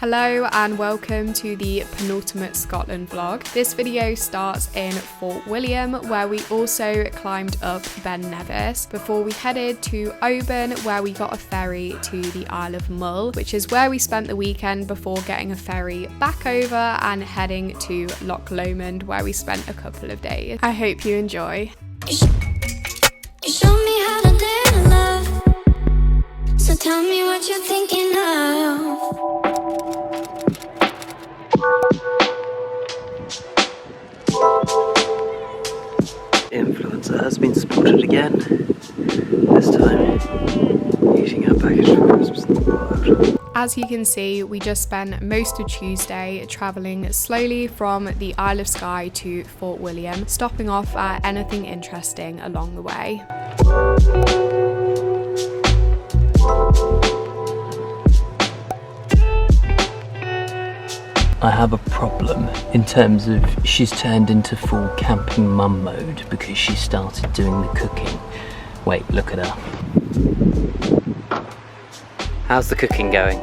Hello and welcome to the penultimate Scotland vlog. This video starts in Fort William, where we also climbed up Ben Nevis before we headed to Oban, where we got a ferry to the Isle of Mull, which is where we spent the weekend before getting a ferry back over and heading to Loch Lomond, where we spent a couple of days. I hope you enjoy. You show me how to live love, so tell me what you're thinking of. Influencer has been spotted again, this time eating her package for Christmas in the world. As you can see, we just spent most of Tuesday travelling slowly from the Isle of Skye to Fort William, stopping off at anything interesting along the way. I have a problem in terms of she's turned into full camping mum mode because she started doing the cooking. Wait, look at her. How's the cooking going?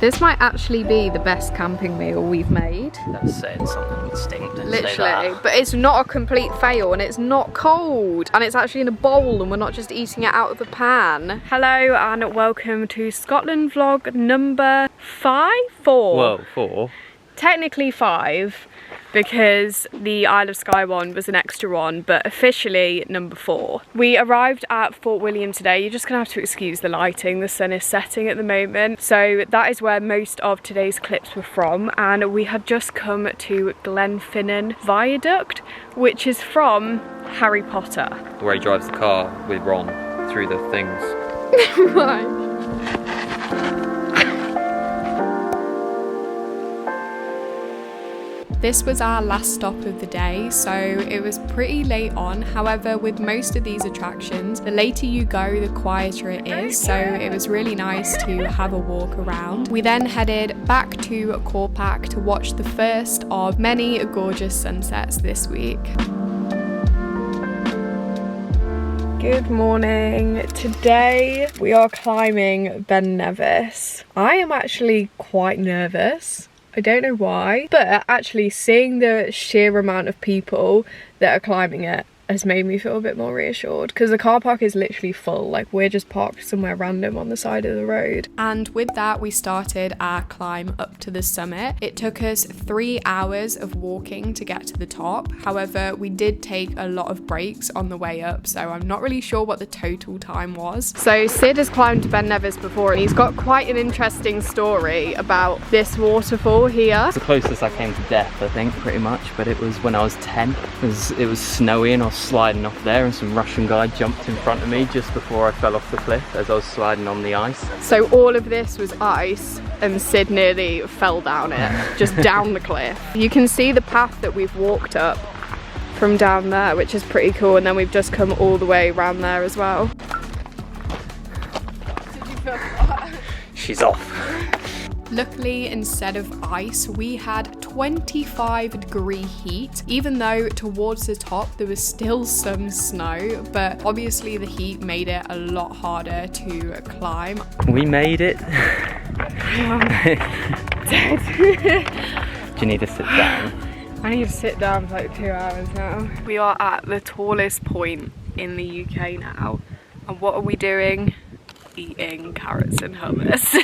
This might actually be the best camping meal we've made. That's saying something distinct. Literally, but it's not a complete fail and it's not cold and it's actually in a bowl and we're not just eating it out of the pan. Hello and welcome to Scotland vlog number 4. Whoa, 4? Technically 5 because the Isle of Skye one was an extra one, but officially number 4. We arrived at Fort William today. You're just gonna have to excuse the lighting. The sun is setting at the moment. So that is where most of today's clips were from. And we had just come to Glenfinnan Viaduct, which is from Harry Potter. Where he drives the car with Ron through the things. Right. This was our last stop of the day, so it was pretty late on. However, with most of these attractions, the later you go, the quieter it is, so it was really nice to have a walk around. We then headed back to Conic to watch the first of many gorgeous sunsets this week. Good morning. Today we are climbing Ben Nevis. I am actually quite nervous. I don't know why, but actually seeing the sheer amount of people that are climbing it has made me feel a bit more reassured, because the car park is literally full. Like, we're just parked somewhere random on the side of the road. And with that, we started our climb up to the summit. It took us 3 hours of walking to get to the top. However, we did take a lot of breaks on the way up, so I'm not really sure what the total time was. So Sid has climbed Ben Nevis before and he's got quite an interesting story about this waterfall here. It's the closest I came to death, I think, pretty much, but it was when I was 10. It was snowy and I was sliding off there, and some Russian guy jumped in front of me just before I fell off the cliff as I was sliding on the ice. So all of this was ice and Sid nearly fell down it, just down the cliff. You can see the path that we've walked up from down there, which is pretty cool, and then we've just come all the way around there as well. Did you feel that? She's off. Luckily, instead of ice, we had 25-degree heat, even though towards the top there was still some snow, but obviously the heat made it a lot harder to climb. We made it. Dead. Do you need to sit down? I need to sit down for like 2 hours now. We are at the tallest point in the UK now, and what are we doing? Eating carrots and hummus.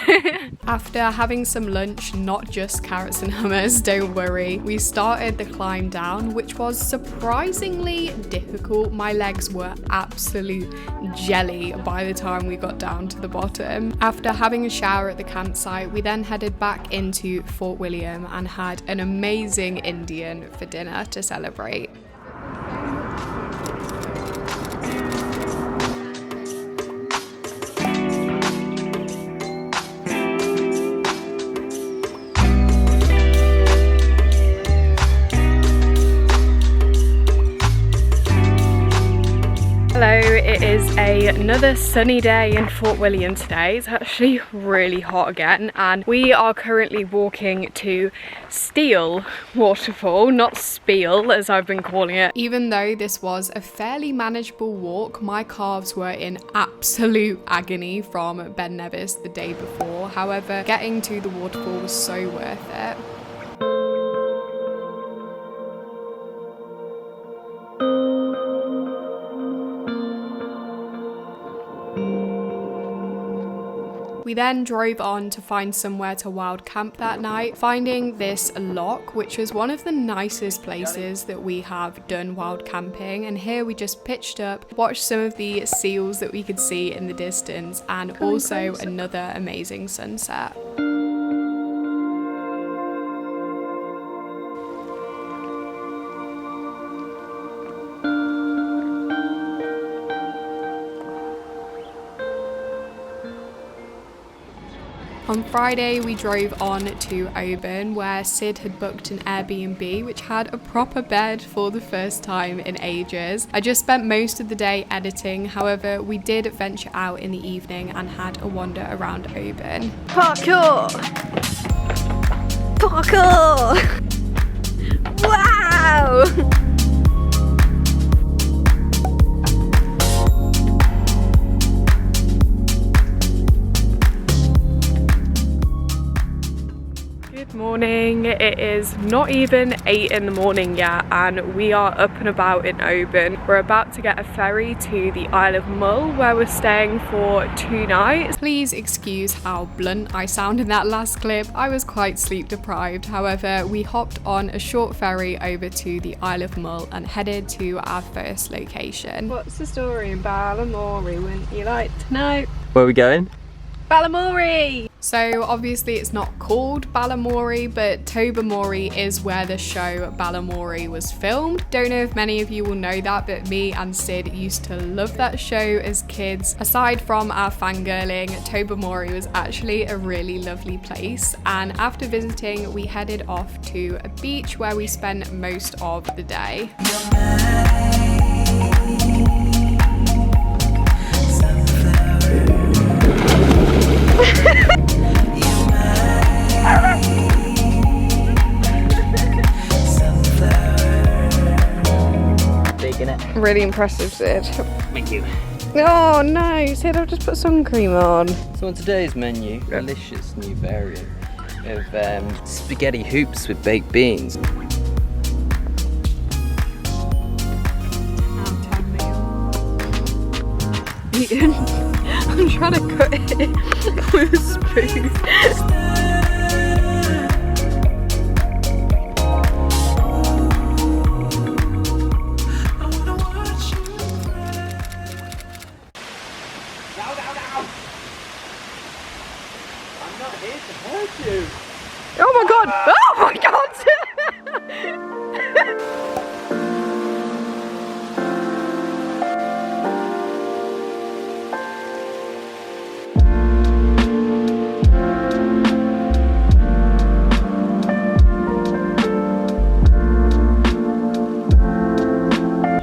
After having some lunch, not just carrots and hummus, don't worry, we started the climb down, which was surprisingly difficult. My legs were absolute jelly by the time we got down to the bottom. After having a shower at the campsite, we then headed back into Fort William and had an amazing Indian for dinner to celebrate. Hello, it is another sunny day in Fort William today. It's actually really hot again, and we are currently walking to Steall Waterfall, not Spiel as I've been calling it. Even though this was a fairly manageable walk, my calves were in absolute agony from Ben Nevis the day before. However, getting to the waterfall was so worth it. We then drove on to find somewhere to wild camp that night, finding this loch, which was one of the nicest places that we have done wild camping. And here we just pitched up, watched some of the seals that we could see in the distance, and also another amazing sunset. On Friday, we drove on to Oban, where Sid had booked an Airbnb, which had a proper bed for the first time in ages. I just spent most of the day editing, however, we did venture out in the evening and had a wander around Oban. Parkour! Parkour! Wow! Good morning. It is not even 8 in the morning yet, and we are up and about in Oban. We're about to get a ferry to the Isle of Mull, where we're staying for 2 nights. Please excuse how blunt I sound in that last clip. I was quite sleep deprived. However, we hopped on a short ferry over to the Isle of Mull and headed to our first location. What's the story in Balamory? Wouldn't you like to know? Where are we going? Balamory! So obviously it's not called Balamory, but Tobermory is where the show Balamory was filmed. Don't know if many of you will know that, but me and Sid used to love that show as kids. Aside from our fangirling, Tobermory was actually a really lovely place, and after visiting we headed off to a beach where we spent most of the day. Really impressive, Sid. Thank you. Oh no, Sid, I've just put sun cream on. So on today's menu, delicious new variant of spaghetti hoops with baked beans. I'm trying to cut it with a spoon. Oh my god! Oh my god!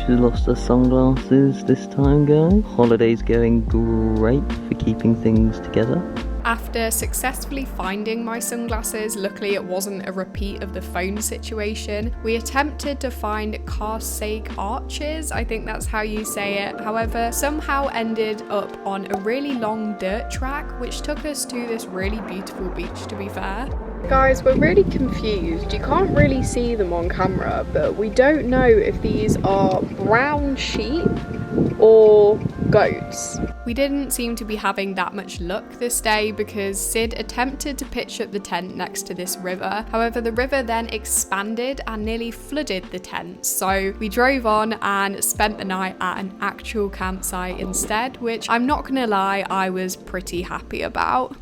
She lost her sunglasses this time, guys. Holiday's going great for keeping things together. After successfully finding my sunglasses, luckily it wasn't a repeat of the phone situation, we attempted to find Kayaking arches, I think that's how you say it. However, somehow ended up on a really long dirt track, which took us to this really beautiful beach, to be fair. Guys, we're really confused. You can't really see them on camera, but we don't know if these are brown sheep or goats. We didn't seem to be having that much luck this day because Sid attempted to pitch up the tent next to this river. However, the river then expanded and nearly flooded the tent. So we drove on and spent the night at an actual campsite instead, which I'm not gonna lie, I was pretty happy about.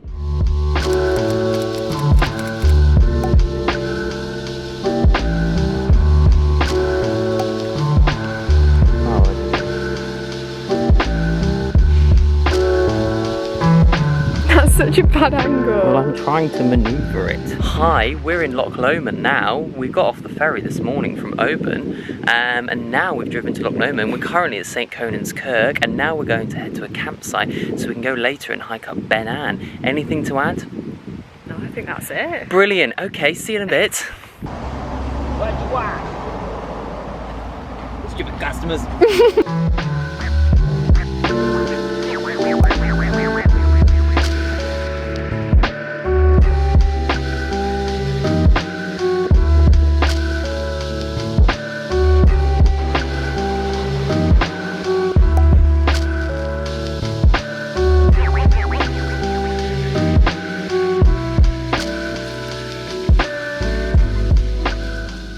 That's such such a bad angle. Well, I'm trying to manoeuvre it. Hi, we're in Loch Lomond now. We got off the ferry this morning from Oban, and now we've driven to Loch Lomond. We're currently at St Conan's Kirk, and now we're going to head to a campsite so we can go later and hike up Ben Ann. Anything to add? No, I think that's it. Brilliant. Okay, see you in a bit. What you want? Stupid customers.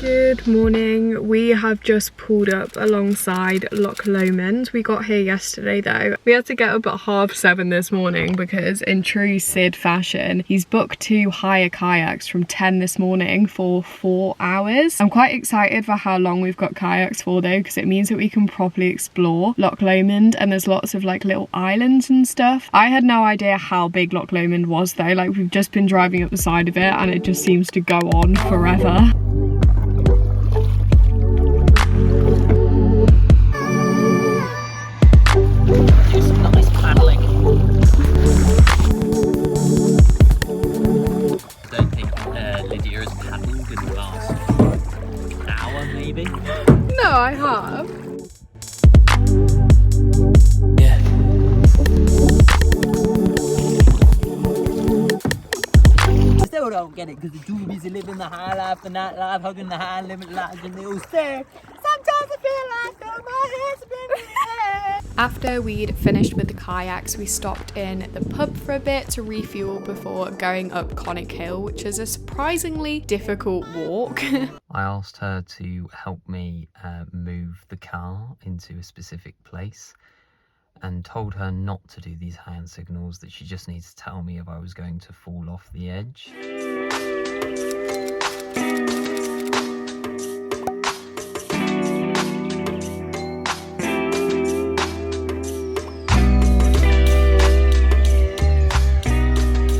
Good morning. We have just pulled up alongside Loch Lomond. We got here yesterday though. We had to get up at 7:30 this morning because in true Sid fashion, he's booked to hire kayaks from 10 this morning for 4 hours. I'm quite excited for how long we've got kayaks for though, because it means that we can properly explore Loch Lomond, and there's lots of like little islands and stuff. I had no idea how big Loch Lomond was though. Like, we've just been driving up the side of it and it just seems to go on forever. Lydia has paddled in the last hour, maybe? No, I have. Yeah. I still don't get it, because the doobies are living the high life, the night life, hugging the high limit lives, and they all stare. Sometimes I feel like oh, my head's been in the air. After we'd finished with the kayaks, we stopped in the pub for a bit to refuel before going up Conic Hill, which is a surprisingly difficult walk. I asked her to help me move the car into a specific place and told her not to do these hand signals, that she just needs to tell me if I was going to fall off the edge.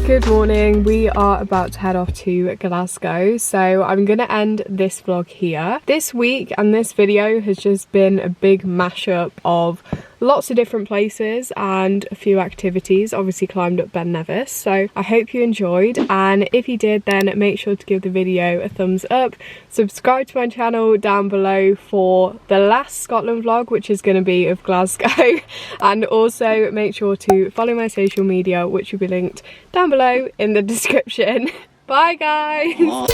Good morning. We are about to head off to Glasgow, so I'm going to end this vlog here. This week and this video has just been a big mashup of lots of different places and a few activities. Obviously climbed up Ben Nevis, so I hope you enjoyed, and if you did then make sure to give the video a thumbs up. Subscribe to my channel down below for the last Scotland vlog, which is going to be of Glasgow, and also make sure to follow my social media, which will be linked down below in the description. Bye guys!